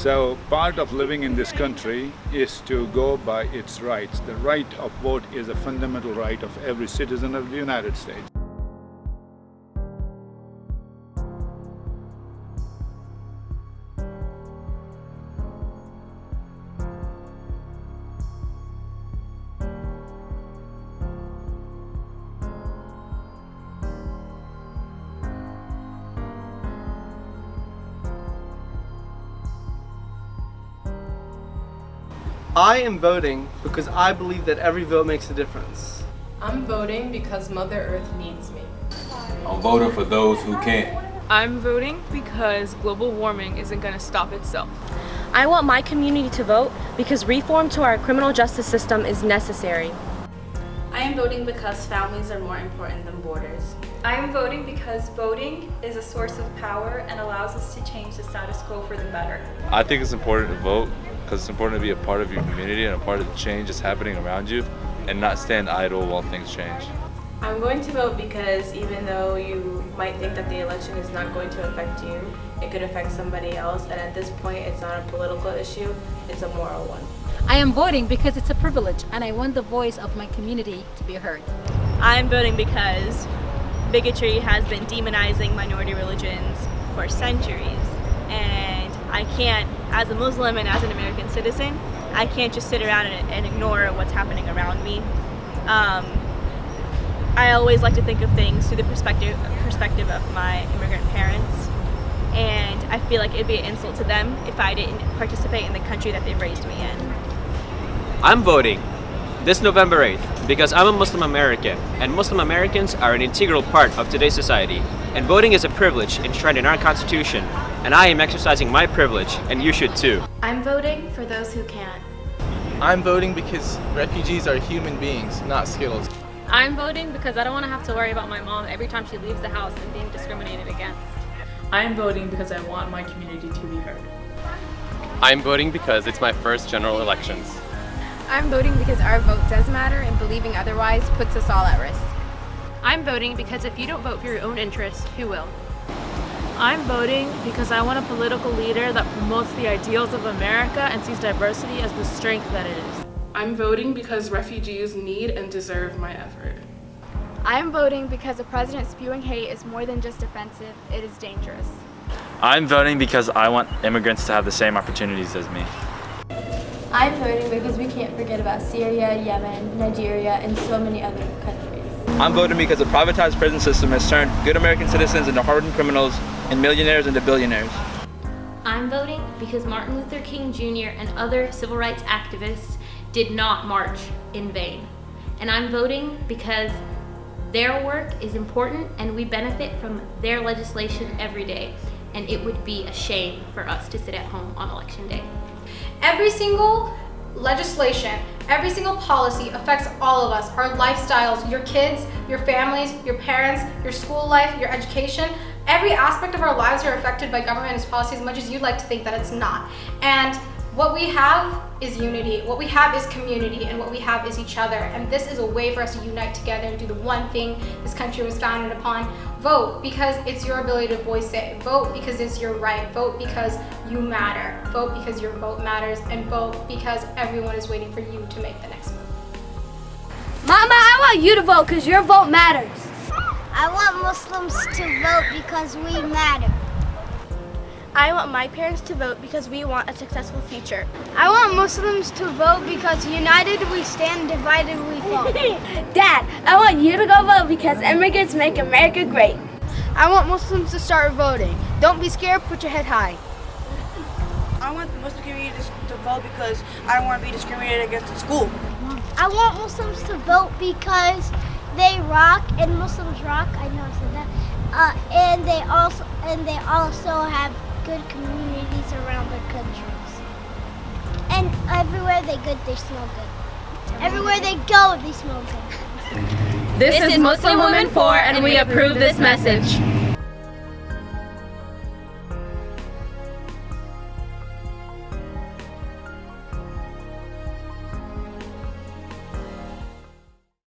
So part of living in this country is to go by its rights. The right of vote is a fundamental right of every citizen of the United States. I am voting because I believe that every vote makes a difference. I'm voting because Mother Earth needs me. I'm voting for those who can't. I'm voting because global warming isn't going to stop itself. I want my community to vote because reform to our criminal justice system is necessary. I am voting because families are more important than borders. I am voting because voting is a source of power and allows us to change the status quo for the better. I think it's important to vote because it's important to be a part of your community and a part of the change that's happening around you and not stand idle while things change. I'm going to vote because even though you might think that the election is not going to affect you, it could affect somebody else, and at this point it's not a political issue, it's a moral one. I am voting because it's a privilege and I want the voice of my community to be heard. I am voting because bigotry has been demonizing minority religions for centuries, and I can't, as a Muslim and as an American citizen, I can't just sit around and ignore what's happening around me. I always like to think of things through the perspective of my immigrant parents, and I feel like it'd be an insult to them if I didn't participate in the country that they've raised me in. I'm voting this November 8th because I'm a Muslim American, and Muslim Americans are an integral part of today's society, and voting is a privilege enshrined in our Constitution, and I am exercising my privilege, and you should too. I'm voting for those who can't. I'm voting because refugees are human beings, not Skittles. I'm voting because I don't want to have to worry about my mom every time she leaves the house and being discriminated against. I am voting because I want my community to be heard. I'm voting because it's my first general elections. I'm voting because our vote does matter and believing otherwise puts us all at risk. I'm voting because if you don't vote for your own interests, who will? I'm voting because I want a political leader that promotes the ideals of America and sees diversity as the strength that it is. I'm voting because refugees need and deserve my effort. I am voting because a president spewing hate is more than just offensive, it is dangerous. I'm voting because I want immigrants to have the same opportunities as me. I'm voting because we can't forget about Syria, Yemen, Nigeria, and so many other countries. I'm voting because the privatized prison system has turned good American citizens into hardened criminals and millionaires into billionaires. I'm voting because Martin Luther King Jr. and other civil rights activists did not march in vain. And I'm voting because their work is important and we benefit from their legislation every day. And it would be a shame for us to sit at home on election day. Every single legislation, every single policy affects all of us, our lifestyles, your kids, your families, your parents, your school life, your education. Every aspect of our lives are affected by government and its policies, as much as you'd like to think that it's not. And what we have is unity, what we have is community, and what we have is each other. And this is a way for us to unite together and do the one thing this country was founded upon. Vote because it's your ability to voice it. Vote because it's your right. Vote because you matter. Vote because your vote matters. And vote because everyone is waiting for you to make the next move. Mama, I want you to vote because your vote matters. I want Muslims to vote because we matter. I want my parents to vote because we want a successful future. I want Muslims to vote because united we stand, divided we fall. Dad, I want you to go vote because immigrants make America great. I want Muslims to start voting. Don't be scared, put your head high. I want the Muslim community to vote because I don't want to be discriminated against in school. I want Muslims to vote because they rock and Muslims rock. I know I said that. And they also have good communities around their countries. And everywhere they go, they smell good. Everywhere they go, they smell good. This is Muslim Women For, and we approve this message.